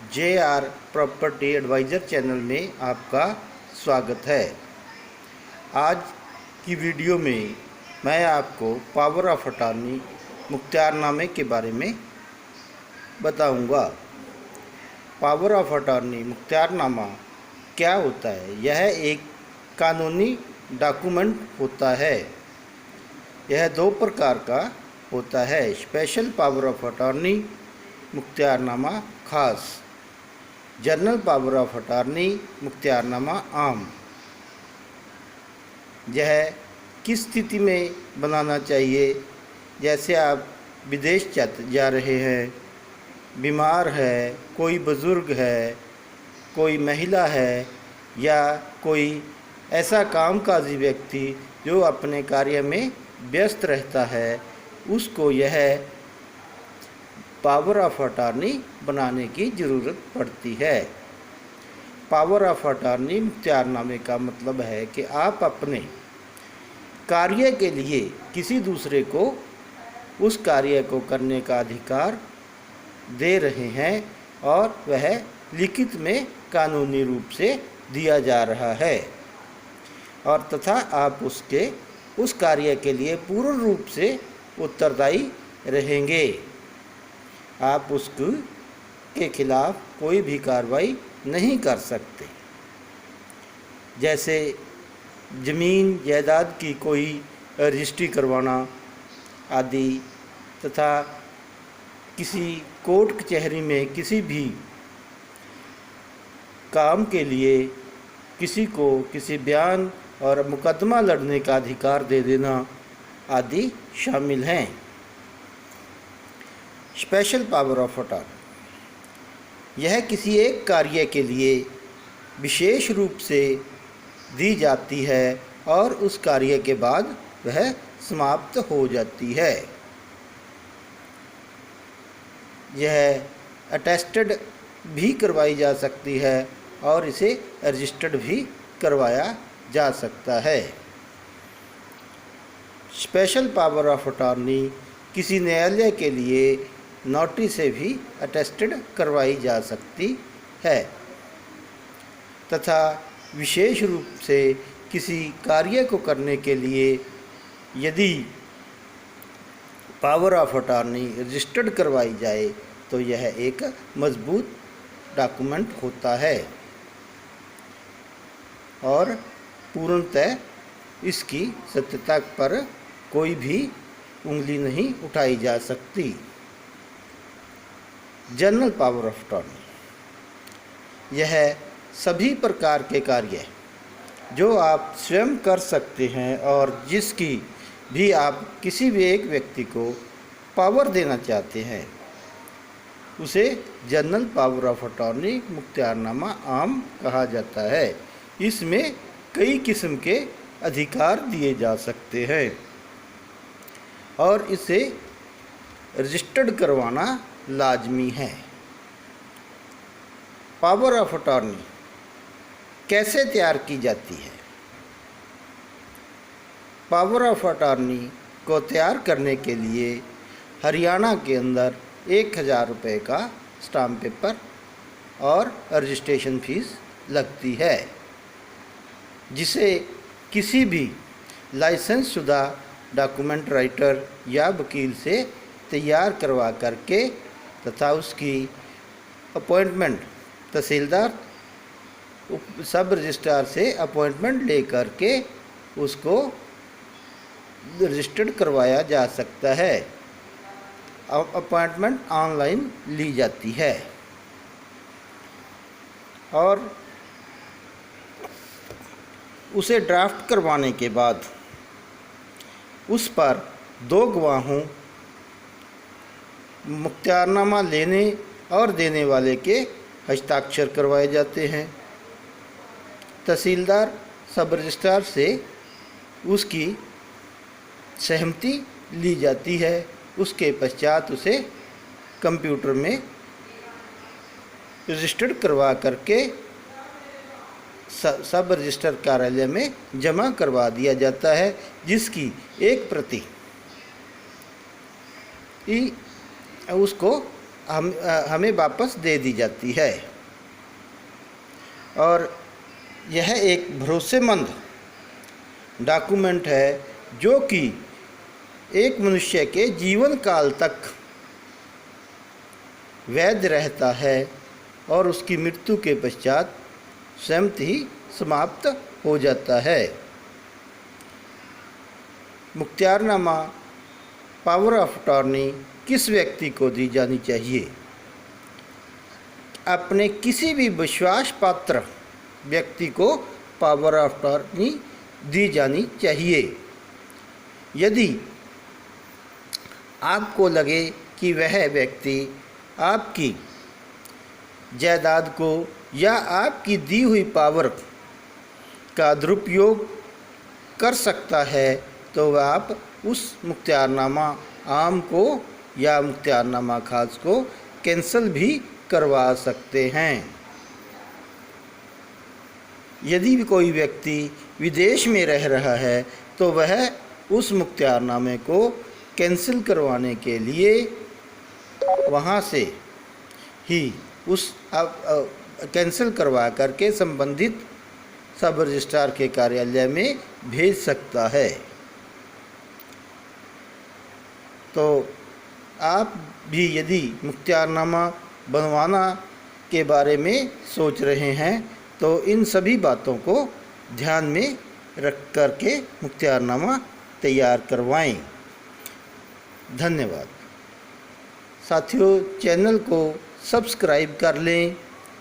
JR property adviser channel में आपका स्वागत है। आज की वीडियो में मैं आपको पावर ऑफ अटॉर्नी मुख्तियारनामे के बारे में बताऊंगा। पावर ऑफ अटॉर्नी मुख्तियारनामा क्या होता है? यह एक कानूनी डॉक्यूमेंट होता है। यह दो प्रकार का होता है, स्पेशल पावर ऑफ अटॉर्नी मुख्तियारनामा खास, जनरल पावर ऑफ अटॉर्नी मुख्तियारनामा आम। यह किस स्थिति में बनाना चाहिए? जैसे आप विदेश जा रहे हैं, बीमार है, कोई बुज़ुर्ग है, कोई महिला है, या कोई ऐसा कामकाजी व्यक्ति जो अपने कार्य में व्यस्त रहता है, उसको यह पावर ऑफ अटॉर्नी बनाने की ज़रूरत पड़ती है। पावर ऑफ अटॉर्नी मुख्तियारनामे का मतलब है कि आप अपने कार्य के लिए किसी दूसरे को उस कार्य को करने का अधिकार दे रहे हैं और वह लिखित में कानूनी रूप से दिया जा रहा है, और तथा आप उस कार्य के लिए पूर्ण रूप से उत्तरदायी रहेंगे। आप उसके खिलाफ कोई भी कार्रवाई नहीं कर सकते। जैसे ज़मीन जायदाद की कोई रजिस्ट्री करवाना आदि, तथा किसी कोर्ट कचहरी में किसी भी काम के लिए किसी को किसी बयान और मुकदमा लड़ने का अधिकार दे देना आदि शामिल हैं। स्पेशल पावर ऑफ अटॉर्नी यह किसी एक कार्य के लिए विशेष रूप से दी जाती है और उस कार्य के बाद वह समाप्त हो जाती है। यह अटेस्टेड भी करवाई जा सकती है और इसे रजिस्टर्ड भी करवाया जा सकता है। स्पेशल पावर ऑफ अटॉर्नी किसी न्यायालय के लिए नोटिस से भी अटेस्टेड करवाई जा सकती है, तथा विशेष रूप से किसी कार्य को करने के लिए यदि पावर ऑफ अटॉर्नी रजिस्टर्ड करवाई जाए तो यह एक मजबूत डॉक्यूमेंट होता है और पूर्णतः इसकी सत्यता पर कोई भी उंगली नहीं उठाई जा सकती। जनरल पावर ऑफ अटॉर्नी यह सभी प्रकार के कार्य जो आप स्वयं कर सकते हैं और जिसकी भी आप किसी भी एक व्यक्ति को पावर देना चाहते हैं, उसे जनरल पावर ऑफ अटॉर्नी मुख्तियारनामा आम कहा जाता है। इसमें कई किस्म के अधिकार दिए जा सकते हैं और इसे रजिस्टर्ड करवाना लाजमी है। पावर ऑफ अटॉर्नी कैसे तैयार की जाती है? पावर ऑफ अटॉर्नी को तैयार करने के लिए हरियाणा के अंदर 1000 रुपये का स्टाम्प पेपर और रजिस्ट्रेशन फीस लगती है, जिसे किसी भी लाइसेंस शुदा डॉक्यूमेंट राइटर या वकील से तैयार करवा करके तथा उसकी अपॉइंटमेंट तहसीलदार सब रजिस्ट्रार से अपॉइंटमेंट ले करके उसको रजिस्टर्ड करवाया जा सकता है। अपॉइंटमेंट ऑनलाइन ली जाती है और उसे ड्राफ्ट करवाने के बाद उस पर 2 गवाहों, मुख्तियारनामा लेने और देने वाले के हस्ताक्षर करवाए जाते हैं। तहसीलदार सब रजिस्ट्रार से उसकी सहमति ली जाती है। उसके पश्चात उसे कंप्यूटर में रजिस्टर्ड करवा करके सब रजिस्टर कार्यालय में जमा करवा दिया जाता है, जिसकी एक प्रति उसको हमें वापस दे दी जाती है। और यह एक भरोसेमंद डॉक्यूमेंट है जो कि एक मनुष्य के जीवन काल तक वैध रहता है और उसकी मृत्यु के पश्चात स्वयं ही समाप्त हो जाता है। मुख्तियारनामा पावर ऑफ अटॉर्नी किस व्यक्ति को दी जानी चाहिए? अपने किसी भी विश्वास पात्र व्यक्ति को पावर ऑफ अटॉर्नी दी जानी चाहिए। यदि आपको लगे कि वह व्यक्ति आपकी जायदाद को या आपकी दी हुई पावर का दुरुपयोग कर सकता है तो वह आप उस मुख्तियारनामा आम को या मुख्तियारनामा खास को कैंसिल भी करवा सकते हैं। यदि भी कोई व्यक्ति विदेश में रह रहा है तो वह उस मुख्तियारनामे को कैंसिल करवाने के लिए वहाँ से ही उस कैंसिल करवा करके संबंधित सब रजिस्ट्रार के कार्यालय में भेज सकता है। तो आप भी यदि मुख्तियारनामा बनवाना के बारे में सोच रहे हैं तो इन सभी बातों को ध्यान में रख कर के मुख्तियारनामा तैयार करवाएं। धन्यवाद। साथियों, चैनल को सब्सक्राइब कर लें,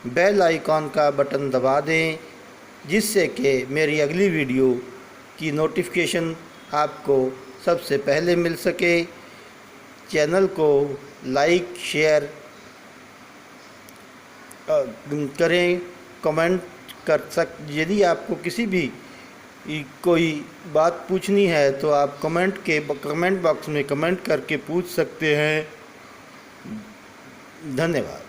बेल आइकॉन का बटन दबा दें जिससे कि मेरी अगली वीडियो की नोटिफिकेशन आपको सबसे पहले मिल सके। चैनल को लाइक शेयर करें, कमेंट यदि आपको किसी भी कोई बात पूछनी है तो आप कमेंट बॉक्स में कमेंट करके पूछ सकते हैं। धन्यवाद।